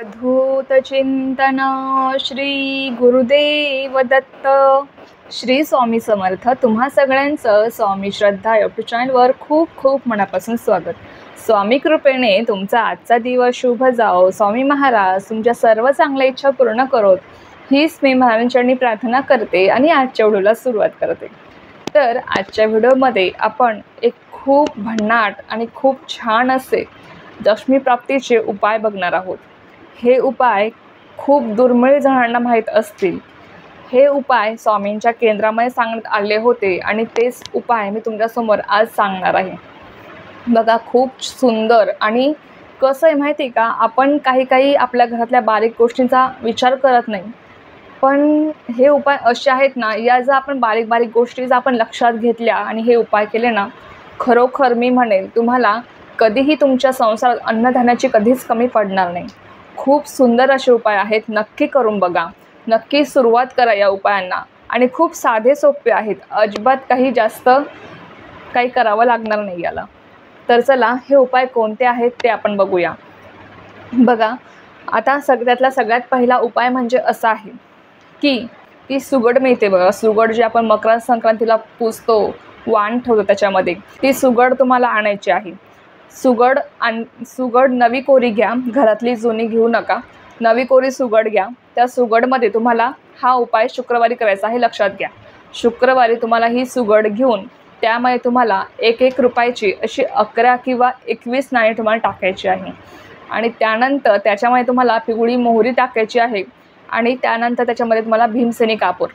अवधूत चिंतन श्री गुरुदेव दत्त. श्री स्वामी समर्थ. तुम्हा सगळ्यांचं स्वामी श्रद्धा यूट्यूब चॅनलवर खूप खूप मनापासून स्वागत. स्वामी कृपेने तुमचा आजचा दिवस शुभ जाओ. स्वामी महाराज तुमच्या सर्व चांगल्या इच्छा पूर्ण करोत, हीच मी महाराजांनी प्रार्थना करते आणि आजच्या व्हिडिओला सुरुवात करते. तर आजच्या व्हिडिओमध्ये आपण एक खूप भन्नाट आणि खूप छान असे लक्ष्मी प्राप्तीचे उपाय बघणार आहोत. हे उपाय खूप दुर्मिळ जणांना माहीत असतील. हे उपाय स्वामींच्या केंद्रामध्ये सांगण्यात आले होते आणि तेच उपाय मी तुमच्यासमोर आज सांगणार आहे. बघा, खूप सुंदर. आणि कसं आहे माहिती आहे का, आपण काही आपल्या घरातल्या बारीक गोष्टींचा विचार करत नाही, पण हे उपाय असे आहेत ना, या जर आपण बारीक गोष्टी जर आपण लक्षात घेतल्या आणि हे उपाय केले ना, खरोखर मी म्हणेल तुम्हाला कधीही तुमच्या संसारात अन्नधान्याची कधीच कमी पडणार नाही. खूप सुंदर असे उपाय आहेत. नक्की करून बघा, नक्की सुरुवात करा या उपायांना. आणि खूप साधे सोपे आहेत, अजिबात जास्त काही करावं लागणार नाही याला. तर चला, हे उपाय कोणते आहेत ते आपण बघूया. बघा, आता त्यातला सगळ्यात पहिला उपाय म्हणजे असा आहे की ती सुगड मिळते बघा. सुगड जी आपण मकर संक्रांतीला पुजतो, वाण ठेवतो त्याच्यामध्ये, ती सुगड तुम्हाला आणायची आहे. सुगड नवी कोरी घ्या, घरातली जुनी घेऊ नका. नवी कोरी सुगड घ्या. त्या सुगडमध्ये तुम्हाला हा उपाय शुक्रवारी करायचा आहे, लक्षात घ्या. शुक्रवारी तुम्हाला ही सुगड घेऊन त्यामध्ये तुम्हाला 1-1 रुपयाची अशी 11 किंवा 21 नाणी तुम्हाला टाकायची आहे. आणि त्यानंतर त्याच्यामध्ये तुम्हाला पिवळी मोहरी टाकायची आहे. आणि त्यानंतर त्याच्यामध्ये तुम्हाला भीमसेनी कापूर,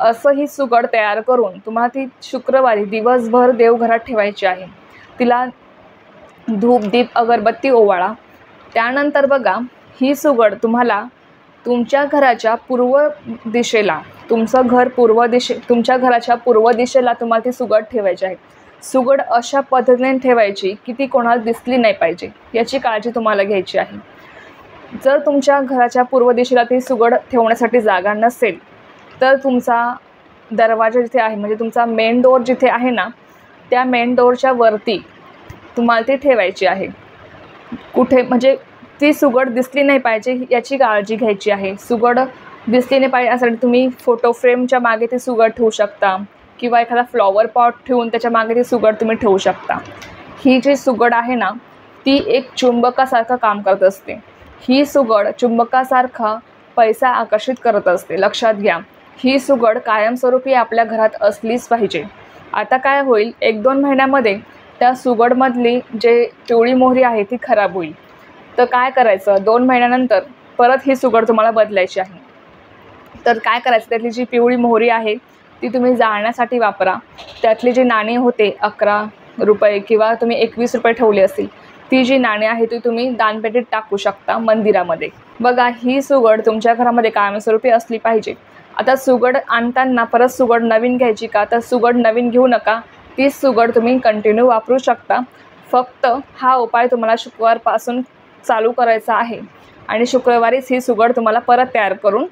असं ही सुगड तयार करून तुम्हाला ती शुक्रवारी दिवसभर देवघरात ठेवायची आहे. तिला धूप दीप अगरबत्ती ओवाळा. त्यानंतर बघा, ही सुगड तुम्हाला तुमच्या घराच्या पूर्व दिशेला, तुमच्या घराच्या पूर्व दिशेला तुम्हाला ती सुगड ठेवायची आहे. सुगड अशा पद्धतीने ठेवायची की ती कोणाला दिसली नाही पाहिजे, याची काळजी तुम्हाला घ्यायची आहे. जर तुमच्या घराच्या पूर्व दिशेला ती सुगड ठेवण्यासाठी जागा नसेल तर तुमचा दरवाजा जिथे आहे, म्हणजे तुमचा मेन डोअर जिथे आहे ना, त्या मेन डोअरच्या वरती तुम्हाला ती ठेवायची आहे. कुठे म्हणजे ती सुगड दिसली नाही पाहिजे याची काळजी घ्यायची आहे. सुगड दिसली नाही पाहिजे यासाठी तुम्ही फोटो फ्रेमच्या मागे ती सुगड ठेवू शकता, किंवा एखादा फ्लॉवर पॉट ठेवून त्याच्या मागे ती सुगड तुम्ही ठेवू शकता. ही जी सुगड आहे ना, ती एक चुंबकासारखं काम करत असते. ही सुगड चुंबकासारखा पैसा आकर्षित करत असते, लक्षात घ्या. ही सुगड कायमस्वरूपी आपल्या घरात असलीच पाहिजे. आता काय होईल, 1-2 महिन्यामध्ये त्या सुगडमधली जे पिवळी मोहरी आहे ती खराब होईल. तर काय करायचं, 2 महिन्यानंतर परत ही सुगड तुम्हाला बदलायची आहे. तर काय करायचं, त्यातली जी पिवळी मोहरी आहे ती तुम्ही जाळण्यासाठी वापरा. त्यातली जी नाणी होते 11 रुपये किंवा तुम्ही 21 रुपये ठेवली असतील, ती जी नाणी आहे ती तुम्ही दानपेटीत टाकू शकता मंदिरामध्ये. बघा, ही सुगड तुमच्या घरामध्ये कायमस्वरूपी असली पाहिजे. आता सुगड आणताना परत सुगड नवीन घ्यायची का, तर सुगड नवीन घेऊ नका. तीच सुगड तुम्ही कंटिन्यू वापरू शकता. फक्त हा उपाय तुम्हाला शुक्रवारपासून चालू करायचा आहे आणि शुक्रवारीच ही सुगड तुम्हाला परत तयार करून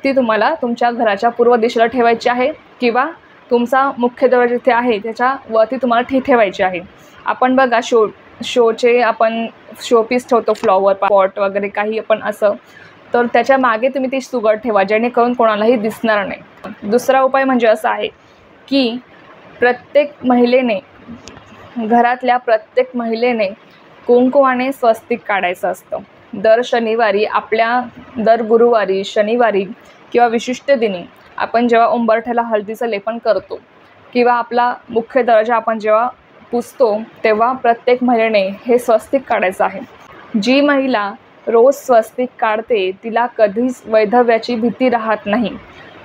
ती तुम्हाला तुमच्या घराच्या पूर्व दिशेला ठेवायची आहे, किंवा तुमचा मुख्य दरवाजा जिथे आहे त्याच्यावरती तुम्हाला ठेवायची आहे. आपण बघा, शोचे आपण शोपीस ठेवतो, फ्लॉवर पॉट वगैरे काही आपण असं, तर त्याच्या मागे तुम्ही ती सुगड ठेवा, जेणेकरून कोणालाही दिसणार नाही. दुसरा उपाय म्हणजे असा आहे की घरातल्या प्रत्येक महिलेने कुंकुवाने स्वस्तिक काढायचं असतं. दर गुरुवारी, शनिवारी किंवा विशिष्ट दिनी आपण जेव्हा उंबरठ्याला हळदीचं लेपन करतो, किंवा आपला मुख्य दरवाजा आपण जेव्हा पुसतो, तेव्हा प्रत्येक महिलेने हे स्वस्तिक काढायचं आहे. जी महिला रोज स्वस्तिक काढते तिला कधीच वैधव्याची भीती राहत नाही.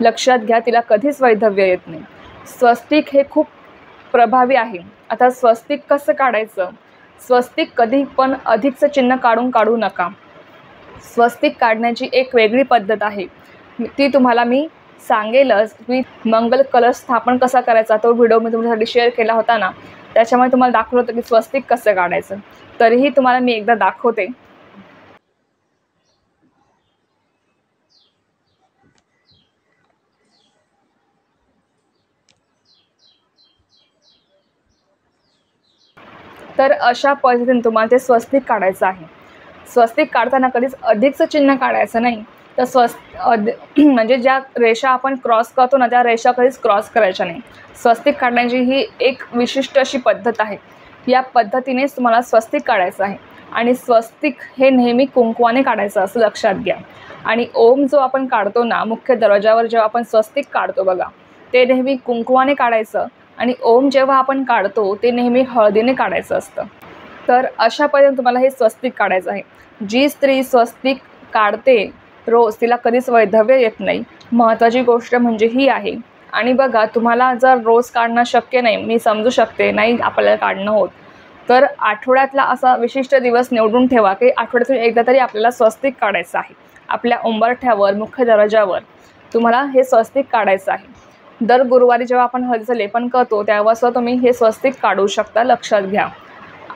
लक्षात घ्या, तिला कधीच वैधव्य येत नाही. स्वस्तिक हे खूप प्रभावी आहे. आता स्वस्तिक कसं काढायचं, स्वस्तिक कधी पण अधिकचं चिन्ह काढू नका. स्वस्तिक काढण्याची एक वेगळी पद्धत आहे, ती तुम्हाला मी सांगेलच. मी मंगल कलश स्थापन कसा करायचा तो व्हिडिओ मी तुमच्यासाठी शेअर केला होता ना, त्याच्यामुळे तुम्हाला दाखवलं होतं की स्वस्तिक कसं काढायचं. तरीही तुम्हाला मी एकदा दाखवते. तर अशा पद्धतीने तुम्हाला ते स्वस्तिक काढायचं आहे. स्वस्तिक काढताना कधीच अधिकचं चिन्ह काढायचं नाही, तर म्हणजे ज्या रेषा आपण क्रॉस करतो ना, त्या रेषा कधीच क्रॉस करायच्या नाही. स्वस्तिक काढण्याची ही एक विशिष्ट अशी पद्धत आहे. या पद्धतीनेच तुम्हाला स्वस्तिक काढायचं आहे. आणि स्वस्तिक हे नेहमी कुंकवाने काढायचं असं लक्षात घ्या. आणि ओम जो आपण काढतो ना, मुख्य दरवाजावर जेव्हा आपण स्वस्तिक काढतो बघा, ते नेहमी कुंकवाने काढायचं. आणि ओम जेव्हा आपण काढतो ते नेहमी हळदीने काढायचं असतं. तर अशा पद्धतीने तुम्हाला हे स्वस्तिक काढायचं आहे. जी स्त्री स्वस्तिक काढते रोज, तिला कधीच वैधव्य येत नाही. महत्त्वाची गोष्ट म्हणजे ही आहे. आणि बघा, तुम्हाला जर रोज काढणं शक्य नाही, मी समजू शकते, नाही आपल्याला काढणं होत, तर आठवड्यातला असा विशिष्ट दिवस निवडून ठेवा की आठवड्यातून एकदा तरी आपल्याला स्वस्तिक काढायचं आहे. आपल्या उंबरठ्यावर, मुख्य दरवाजावर तुम्हाला हे स्वस्तिक काढायचं आहे. दर गुरुवारी जेव्हा आपण हळदीचं लेपन करतो तेव्हा सुद्धा तुम्ही हे स्वस्तिक काढू शकता, लक्षात घ्या.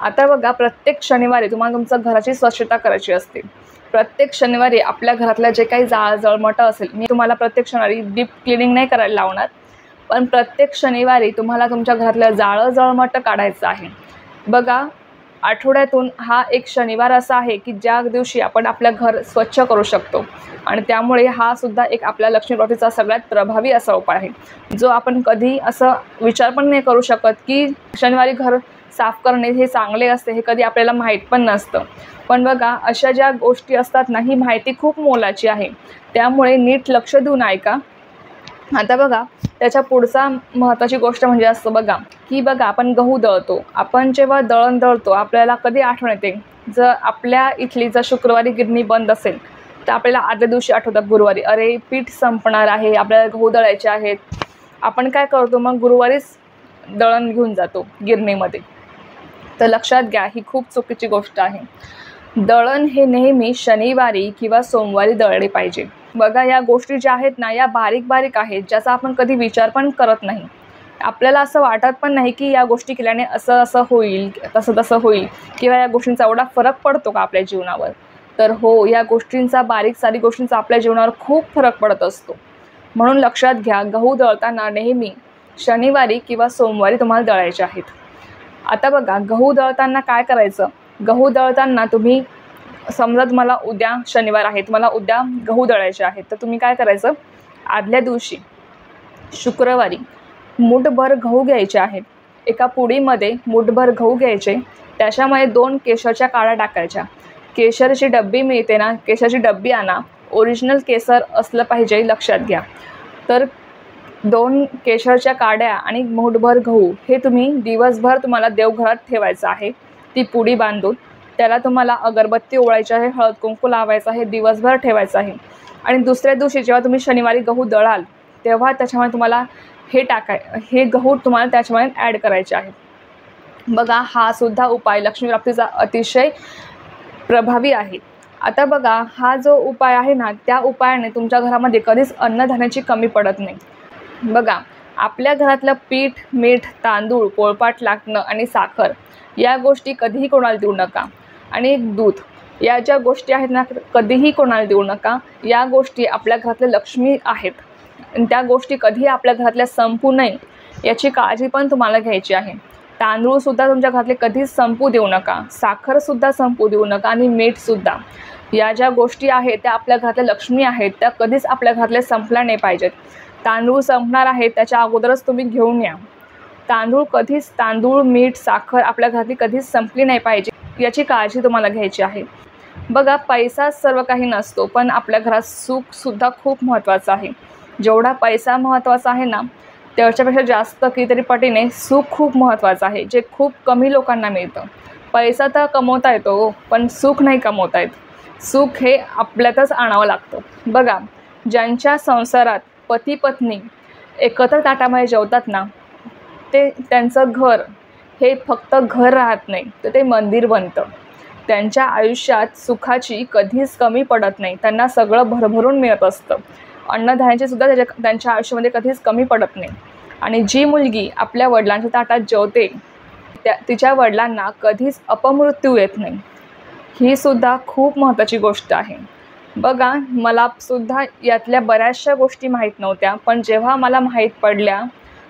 आता बघा, प्रत्येक शनिवारी तुम्हाला तुमच्या घराची स्वच्छता करायची असते. प्रत्येक शनिवारी आपल्या घरातलं जे काही जाळ जळमटं असेल, मी तुम्हाला प्रत्येक शनिवारी डीप क्लिनिंग नाही करायला लावणार, पण प्रत्येक शनिवारी तुम्हाला तुमच्या घरातलं जाळं जळमटं काढायचं आहे. बघा, आठवड्यातून हा एक शनिवार असा आहे की ज्या दिवशी आपण आपलं घर स्वच्छ करू शकतो. आणि त्यामुळे हा सुद्धा एक आपल्या लक्ष्मीप्राप्तीचा सगळ्यात प्रभावी असा उपाय आहे, जो आपण कधी असं विचार पण नाही करू शकत की शनिवारी घर साफ करणे हे चांगले असते, हे कधी आपल्याला माहीत पण नसतं. पण बघा, अशा ज्या गोष्टी असतात ना, ही माहिती खूप मोलाची आहे. त्यामुळे नीट लक्ष देऊन ऐका. आता बघा, त्याच्या पुढचा महत्त्वाची गोष्ट म्हणजे असं बघा की बघा, आपण गहू दळतो. आपण जेव्हा दळण दळतो आपल्याला कधी आठवण येते, जर आपल्या इथली जर शुक्रवारी गिरणी बंद असेल तर आपल्याला आदल्या दिवशी आठवतात गुरुवारी, अरे पीठ संपणार आहे, आपल्याला गहू दळायचे आहेत. आपण काय करतो मग, गुरुवारीच दळण घेऊन जातो गिरणीमध्ये. तर लक्षात घ्या, ही खूप चुकीची गोष्ट आहे. दळण हे नेहमी शनिवारी किंवा सोमवारी दळले पाहिजे. बघा, या गोष्टी ज्या आहेत ना, या बारीक बारीक आहेत, ज्याचा आपण कधी विचार पण करत नाही. आपल्याला असं वाटत पण नाही की या गोष्टी केल्याने असं असं होईल, तसं तसं होईल, किंवा या गोष्टींचा एवढा फरक पडतो का आपल्या जीवनावर. तर हो, या गोष्टींचा, बारीक सारीक गोष्टींचा आपल्या जीवनावर खूप फरक पडत असतो. म्हणून लक्षात घ्या, गहू दळताना नेहमी शनिवारी किंवा सोमवारी तुम्हाला दळायचे आहेत. आता बघा, गहू दळताना काय करायचं, गहू दळताना तुम्ही समजा तुम्हाला उद्या शनिवार आहे, तुम्हाला उद्या गहू दळायचे आहेत, तर तुम्ही काय करायचं, आदल्या दिवशी शुक्रवारी मूठभर गहू घ्यायचे आहेत. एका पुडीमध्ये मूठभर गहू घ्यायचे, त्याच्यामध्ये 2 केशरच्या काड्या टाकायच्या. केशरची डब्बी मिळते ना, केशरची डब्बी आणा, ओरिजिनल केसर असलं पाहिजे, लक्षात घ्या. तर 2 केशरच्या काड्या आणि मूठभर गहू हे तुम्ही दिवसभर तुम्हाला देवघरात ठेवायचं आहे. ती पुडी बांधून त्याला तुम्हाला अगरबत्ती ओवाळायची आहे, हळद कुंकू लावायचं आहे, दिवसभर ठेवायचं आहे. आणि दुसऱ्या दिवशी जेव्हा तुम्ही शनिवारी गहू दळाल तेव्हा त्याच्यामध्ये तुम्हाला हे गहू तुम्हाला त्याच्यामध्ये ॲड करायचे आहे. बघा, हा सुद्धा उपाय लक्ष्मीप्राप्तीचा अतिशय प्रभावी आहे. आता बघा, हा जो उपाय आहे ना, त्या उपायाने तुमच्या घरामध्ये कधीच अन्नधान्याची कमी पडत नाही. बघा, आपल्या घरातलं पीठ, मीठ, तांदूळ, पोळपाट लाटणं आणि साखर या गोष्टी कधीही कोणाला देऊ नका. आणि दूध, या ज्या गोष्टी आहेत ना, कधीही कोणाला देऊ नका. या गोष्टी आपल्या घरातल्या लक्ष्मी आहेत आणि त्या गोष्टी कधीही आपल्या घरातल्या संपू नये याची काळजी पण तुम्हाला घ्यायची आहे. तांदूळसुद्धा तुमच्या घरातले कधीच संपू देऊ नका, साखरसुद्धा संपू देऊ नका आणि मीठसुद्धा. या ज्या गोष्टी आहेत त्या आपल्या घरातल्या लक्ष्मी आहेत, त्या कधीच आपल्या घरातल्या संपल्या नाही पाहिजेत. तांदूळ संपणार आहे त्याच्या अगोदरच तुम्ही घेऊन या. तांदूळ, मीठ, साखर आपल्या घरातली कधीच संपली नाही पाहिजे याची काळजी तुम्हाला घ्यायची आहे. बघा, पैसाच सर्व काही नसतो, पण आपल्या घरात सुखसुद्धा खूप महत्त्वाचं आहे. जेवढा पैसा महत्त्वाचा आहे ना, त्याच्यापेक्षा जास्त कितीतरी पटीने सुख खूप महत्त्वाचं आहे, जे खूप कमी लोकांना मिळतं. पैसा तर कमवता येतो, पण सुख नाही कमवता येत. सुख हे आपल्यातच आणावं लागतं. बघा, ज्यांच्या संसारात पती पत्नी एकत्र ताटामध्ये जेवतात ना, ते त्यांचं घर हे फक्त घर राहत नाही, तर ते मंदिर बनतं. त्यांच्या आयुष्यात सुखाची कधीच कमी पडत नाही, त्यांना सगळं भरभरून मिळत असतं. अन्नधान्याची सुद्धा त्यांच्या आयुष्यामध्ये कधीच कमी पडत नाही. आणि जी मुलगी आपल्या वडिलांच्या ताटात जेवते तिच्या वडिलांना कधीच अपमृत्यू येत नाही. ही सुद्धा खूप महत्त्वाची गोष्ट आहे. बघा, मला सुद्धा यातल्या बऱ्याचशा गोष्टी माहीत नव्हत्या, पण जेव्हा मला माहीत पडल्या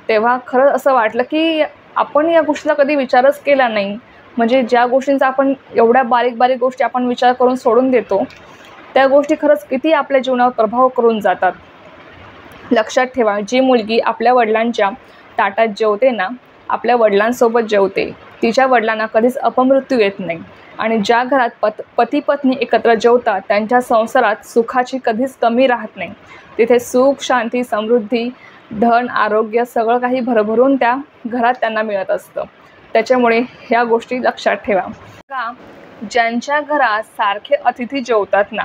तेव्हा खरंच असं वाटलं की आपण या गोष्टीला कधी विचारच केला नाही. म्हणजे ज्या गोष्टींचा आपण एवढ्या बारीक बारीक गोष्टी आपण विचार करून सोडून देतो, त्या गोष्टी खरंच किती आपल्या जीवनावर प्रभाव करून जातात. लक्षात ठेवा, जी मुलगी आपल्या वडिलांच्या ताटात जेवते ना, आपल्या वडिलांसोबत जेवते, तिच्या वडिलांना कधीच अपमृत्यू येत नाही. आणि ज्या घरात पती पत्नी एकत्र जेवतात, त्यांच्या संसारात सुखाची कधीच कमी राहत नाही. तिथे सुख, शांती, समृद्धी, धन, आरोग्य सगळं काही भरभरून त्या घरात त्यांना मिळत असतं. त्याच्यामुळे ह्या गोष्टी लक्षात ठेवा. का ज्यांच्या घरात सारखे अतिथी जेवतात ना,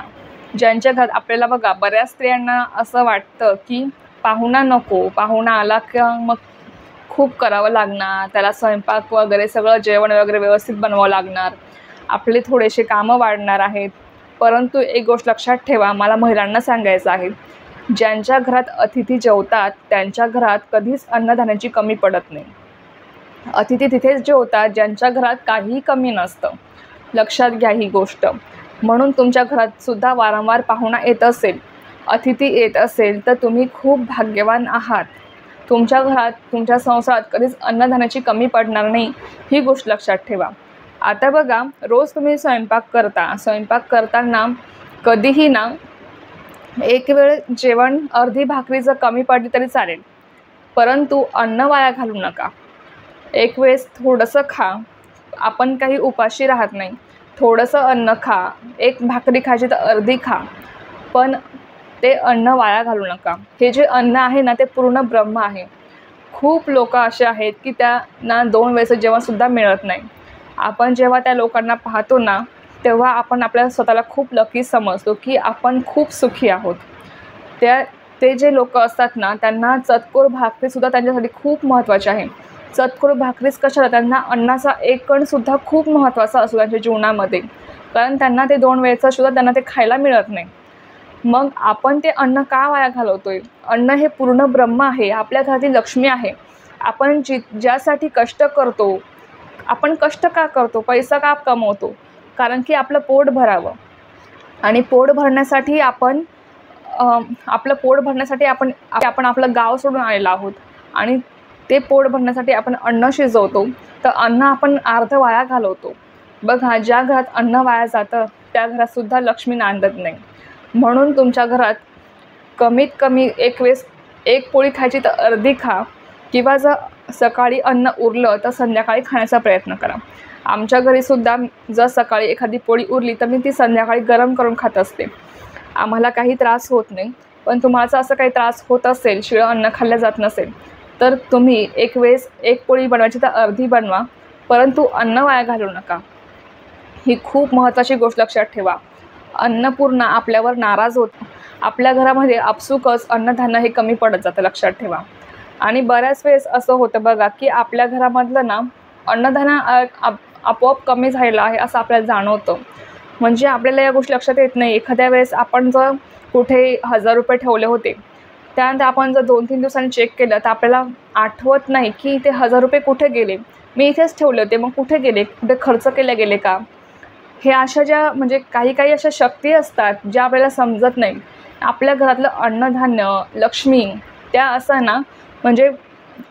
ज्यांच्या घरात आपल्याला बघा, बऱ्याच स्त्रियांना असं वाटतं की पाहुणा नको, पाहुणा आला की मग खूप करावं लागणार, त्याला स्वयंपाक वगैरे सगळं जेवण वगैरे व्यवस्थित बनवावं लागणार, आपले थोडेसे कामं वाढणार आहेत. परंतु एक गोष्ट लक्षात ठेवा, मला महिलांना सांगायचं आहे, ज्यांच्या घरात अतिथी जेवतात त्यांच्या घरात कधीच अन्नधान्याची कमी पडत नाही. अतिथी तिथेच जेवतात ज्यांच्या घरात काहीही कमी नसतं. लक्षात घ्या ही गोष्ट. म्हणून तुमच्या घरात सुद्धा वारंवार पाहुणा येत असेल, अतिथी येत असेल, तर तुम्ही खूप भाग्यवान आहात. तुमच्या घरात, तुमच्या संसारात कधीच अन्नधान्याची कमी पडणार नाही, ही गोष्ट लक्षात ठेवा. आता बघा, रोज तुम्ही स्वयंपाक करताना कधीही ना, एक वेळ जेवण अर्धी भाकरी जर कमी पडली तरी चालेल, परंतु अन्न वाया घालू नका. एक वेळेस थोडंसं खा, आपण काही उपाशी राहत नाही, थोडंसं अन्न खा. एक भाकरी खायची तर अर्धी खा, पण ते अन्न वाया घालू नका. हे जे अन्न आहे ना, ते पूर्ण ब्रह्म आहे. खूप लोक असे आहेत की त्यांना 2 वेळेचं जेवणसुद्धा मिळत नाही. आपण जेव्हा त्या लोकांना पाहतो ना, तेव्हा आपण आपल्या स्वतःला खूप लकी समजतो की आपण खूप सुखी आहोत. ते जे लोक असतात ना, त्यांना चतकोर भाकरीसुद्धा त्यांच्यासाठी खूप महत्त्वाची आहे. चतकोर भाकरीच कशाला, त्यांना अन्नाचा एक कणसुद्धा खूप महत्त्वाचा असतो त्यांच्या जीवनामध्ये, कारण त्यांना ते 2 वेळेचं सुद्धा त्यांना ते खायला मिळत नाही. मग आपण ते अन्न का वाया घालवतोय? अन्न हे पूर्ण ब्रह्म आहे, आपल्या घरातील लक्ष्मी आहे. आपण ज्यासाठी कष्ट करतो, आपण कष्ट का करतो, पैसा का कमवतो? कारण की आपलं पोट भरावं. आणि पोट भरण्यासाठी आपण आपलं गाव सोडून आलेलो आहोत. आणि ते पोट भरण्यासाठी आपण अन्न शिजवतो, तर अन्न आपण अर्ध वाया घालवतो. बघा, ज्या घरात अन्न वाया जातं त्या घरातसुद्धा लक्ष्मी नांदत नाही. म्हणून तुमच्या घरात कमीत कमी एक वेळेस एक पोळी खायची तर अर्धी खा, किंवा जर सकाळी अन्न उरलं तर संध्याकाळी खाण्याचा प्रयत्न करा. आमच्या घरीसुद्धा जर सकाळी एखादी पोळी उरली तर मी ती संध्याकाळी गरम करून खात असते. आम्हाला काही त्रास होत नाही. पण तुम्हाला असं काही त्रास होत असेल, शिळं अन्न खाल्लं जात नसेल, तर तुम्ही एक वेळेस एक पोळी बनवायची तर अर्धी बनवा, परंतु अन्न वाया घालू नका. ही खूप महत्त्वाची गोष्ट लक्षात ठेवा. अन्नपूर्णा आपल्यावर नाराज होत. आपल्या घरामध्ये आपसुकच अन्नधान्य हे कमी पडत जातं, लक्षात ठेवा. आणि बऱ्याच वेळेस असं होतं बघा की आपल्या घरामधलं ना अन्नधान्य आपोआप कमी झालेलं आहे असं आपल्याला जाणवतं. म्हणजे आपल्याला या गोष्टी लक्षात येत नाही. एखाद्या वेळेस आपण जर कुठे 1000 रुपये ठेवले होते, त्यानंतर आपण जर 2-3 दिवसांनी चेक केलं तर आपल्याला आठवत नाही की ते 1000 रुपये कुठे गेले, मी इथेच ठेवले होते, मग कुठे गेले, कुठे खर्च केले गेले का. हे अशा ज्या म्हणजे काही अशा शक्ती असतात ज्या आपल्याला समजत नाही. आपल्या घरातलं अन्नधान्य, लक्ष्मी, त्या असं ना म्हणजे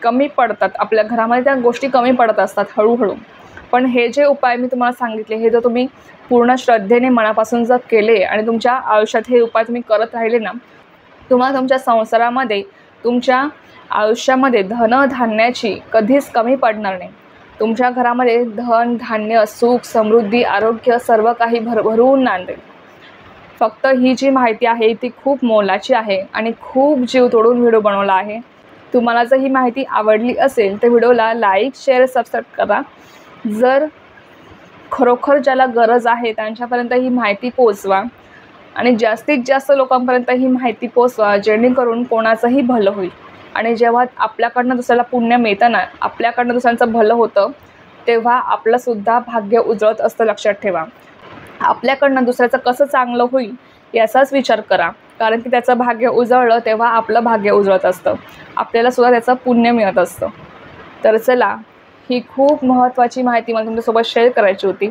कमी पडतात. आपल्या घरामध्ये त्या गोष्टी कमी पडत असतात हळूहळू. पण हे जे उपाय मी तुम्हाला सांगितले, हे जर तुम्ही पूर्ण श्रद्धेने मनापासून जर केले आणि तुमच्या आयुष्यात हे उपाय तुम्ही करत राहिले ना, तुम्हाला तुमच्या संसारामध्ये, तुमच्या आयुष्यामध्ये धनधान्याची कधीच कमी पडणार नाही. तुमच्या घरामध्ये धन, धान्य, सुख, समृद्धी, आरोग्य सर्व काही भरभरून नांदेल. फक्त ही जी माहिती आहे ती खूप मोलाची आहे आणि खूप जीव तोडून व्हिडिओ बनवला आहे. तुम्हाला जर ही माहिती आवडली असेल तर व्हिडिओला लाईक, शेअर, सबस्क्राईब करा. जर खरोखर ज्याला गरज आहे त्यांच्यापर्यंत ही माहिती पोचवा आणि जास्तीत जास्त लोकांपर्यंत ही माहिती पोचवा, जेणेकरून कोणाचंही भलं होईल. आणि जेव्हा आपल्याकडनं दुसऱ्याला पुण्य मिळतं ना, आपल्याकडनं दुसऱ्यांचं भलं होतं, तेव्हा आपलंसुद्धा भाग्य उजळत असतं, लक्षात ठेवा. आपल्याकडनं दुसऱ्याचं कसं चांगलं होईल याचाच विचार करा, कारण की त्याचं भाग्य उजळलं तेव्हा आपलं भाग्य उजळत असतं, आपल्यालासुद्धा त्याचं पुण्य मिळत असतं. तर चला, ही खूप महत्त्वाची माहिती मला तुमच्यासोबत शेअर करायची होती.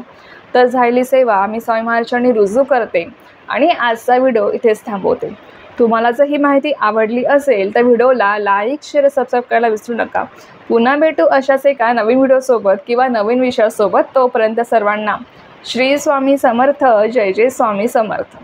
तर झालेली सेवा मी स्वामी महाराजांनी रुजू करते आणि आजचा व्हिडिओ इथेच थांबवते. तुम्हाला जर ही माहिती आवडली असेल तर व्हिडिओला लाईक, शेअर, सबस्क्राईब करायला विसरू नका. पुन्हा भेटू अशाच एका नवीन व्हिडिओसोबत किंवा नवीन विषयासोबत. तोपर्यंत सर्वांना श्री स्वामी समर्थ. जय जय स्वामी समर्थ.